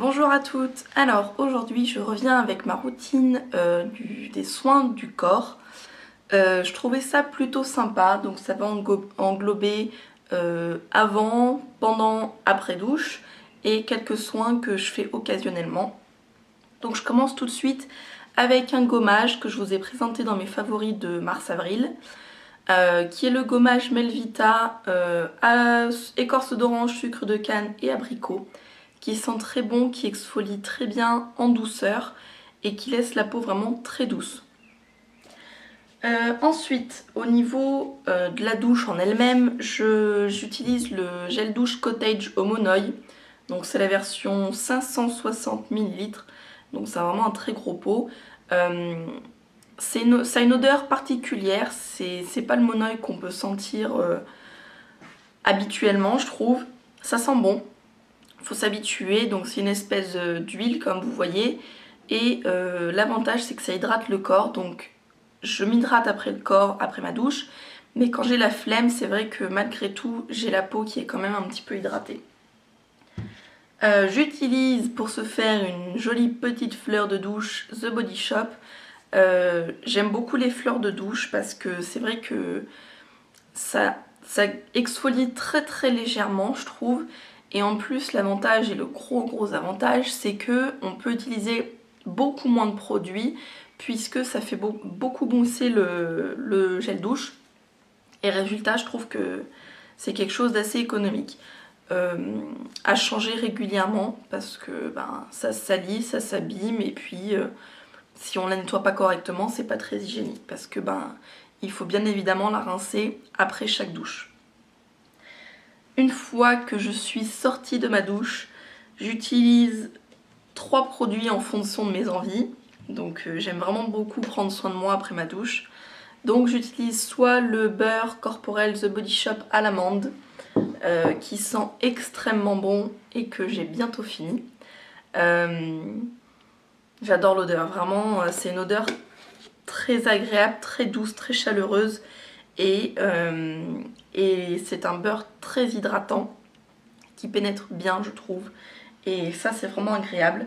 Bonjour à toutes. Alors aujourd'hui je reviens avec ma routine des soins du corps. Je trouvais ça plutôt sympa, donc ça va englober avant, pendant, après douche et quelques soins que je fais occasionnellement. Donc je commence tout de suite avec un gommage que je vous ai présenté dans mes favoris de mars-avril. Qui est le gommage Melvita à écorce d'orange, sucre de canne et abricot, qui sent très bon, qui exfolie très bien en douceur et qui laisse la peau vraiment très douce. Ensuite, au niveau de la douche en elle-même, j'utilise le gel douche Cottage au Monoi. Donc c'est la version 560 ml, donc c'est vraiment un très gros pot. Ça a une odeur particulière, c'est pas le Monoi qu'on peut sentir habituellement, je trouve. Ça sent bon, il faut s'habituer, donc c'est une espèce d'huile comme vous voyez. Et l'avantage c'est que ça hydrate le corps, donc je m'hydrate après le corps, après ma douche. Mais quand j'ai la flemme, c'est vrai que malgré tout, j'ai la peau qui est quand même un petit peu hydratée. J'utilise pour ce faire une jolie petite fleur de douche The Body Shop. J'aime beaucoup les fleurs de douche parce que c'est vrai que ça exfolie très très légèrement, je trouve. Et en plus, l'avantage et le gros avantage, c'est que on peut utiliser beaucoup moins de produits puisque ça fait beaucoup mousser le gel douche. Et résultat, je trouve que c'est quelque chose d'assez économique. À changer régulièrement parce que ça se salit, ça s'abîme et puis si on la nettoie pas correctement, c'est pas très hygiénique parce que il faut bien évidemment la rincer après chaque douche. Une fois que je suis sortie de ma douche, j'utilise 3 produits en fonction de mes envies. Donc j'aime vraiment beaucoup prendre soin de moi après ma douche. Donc j'utilise soit le beurre corporel The Body Shop à l'amande, qui sent extrêmement bon et que j'ai bientôt fini. J'adore l'odeur, vraiment c'est une odeur très agréable, très douce, très chaleureuse et c'est un beurre très hydratant qui pénètre bien je trouve et ça c'est vraiment agréable.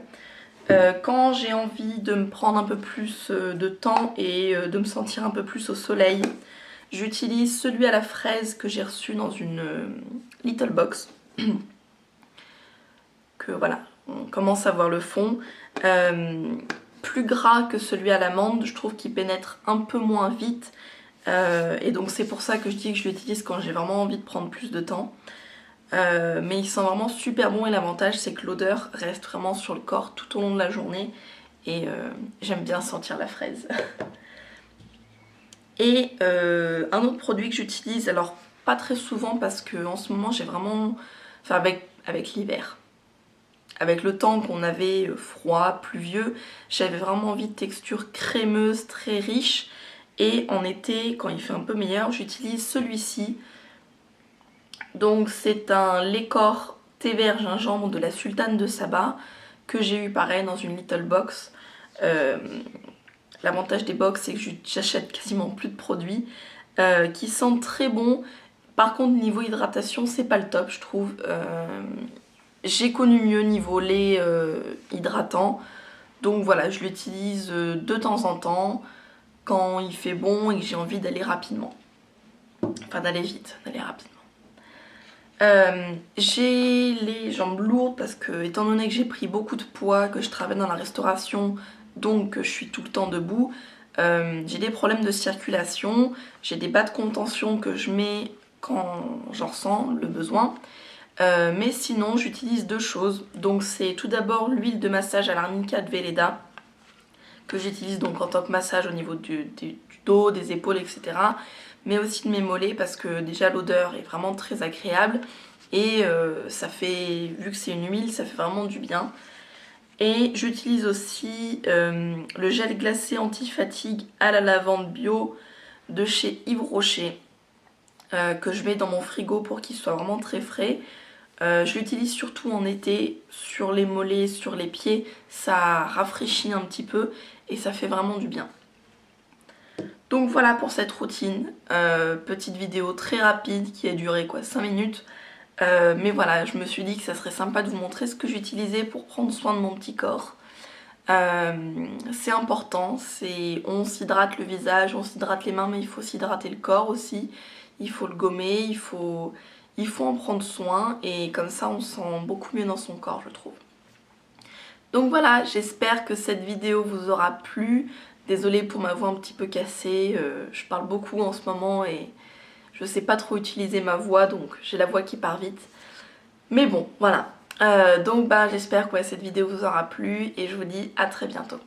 Quand j'ai envie de me prendre un peu plus de temps et de me sentir un peu plus au soleil, j'utilise celui à la fraise que j'ai reçu dans une little box. Que voilà, on commence à voir le fond. Plus gras que celui à l'amande, je trouve qu'il pénètre un peu moins vite. Et donc c'est pour ça que je dis que je l'utilise quand j'ai vraiment envie de prendre plus de temps. Mais il sent vraiment super bon et l'avantage c'est que l'odeur reste vraiment sur le corps tout au long de la journée. Et j'aime bien sentir la fraise. Et un autre produit que j'utilise, alors pas très souvent parce que en ce moment j'ai vraiment... Enfin avec l'hiver. Avec le temps qu'on avait froid, pluvieux, j'avais vraiment envie de texture crémeuse, très riche. Et en été, quand il fait un peu meilleur, j'utilise celui-ci. Donc c'est un Lécor thé vert gingembre de la Sultane de Saba que j'ai eu pareil dans une little box. L'avantage des box c'est que j'achète quasiment plus de produits qui sentent très bon. Par contre niveau hydratation c'est pas le top je trouve. J'ai connu mieux niveau lait hydratant. Donc voilà, je l'utilise de temps en temps quand il fait bon et que j'ai envie d'aller rapidement. Enfin d'aller vite, d'aller rapidement. J'ai les jambes lourdes parce que étant donné que j'ai pris beaucoup de poids, que je travaille dans la restauration, donc que je suis tout le temps debout, j'ai des problèmes de circulation, j'ai des bas de contention que je mets quand j'en ressens le besoin. Mais sinon j'utilise deux choses, donc c'est tout d'abord l'huile de massage à l'arnica de Velleda que j'utilise donc en tant que massage au niveau du dos, des épaules etc, mais aussi de mes mollets parce que déjà l'odeur est vraiment très agréable et ça fait, vu que c'est une huile, ça fait vraiment du bien. Et j'utilise aussi le gel glacé anti-fatigue à la lavande bio de chez Yves Rocher que je mets dans mon frigo pour qu'il soit vraiment très frais. Je l'utilise surtout en été, sur les mollets, sur les pieds, ça rafraîchit un petit peu et ça fait vraiment du bien. Donc voilà pour cette routine, petite vidéo très rapide qui a duré 5 minutes. Mais voilà, je me suis dit que ça serait sympa de vous montrer ce que j'utilisais pour prendre soin de mon petit corps. C'est important, on s'hydrate le visage, on s'hydrate les mains, mais il faut s'hydrater le corps aussi. Il faut le gommer, il faut en prendre soin et comme ça on se sent beaucoup mieux dans son corps, je trouve. Donc voilà, j'espère que cette vidéo vous aura plu. Désolée pour ma voix un petit peu cassée, je parle beaucoup en ce moment et je sais pas trop utiliser ma voix, donc j'ai la voix qui part vite. Mais bon, voilà. Donc j'espère que cette vidéo vous aura plu et je vous dis à très bientôt.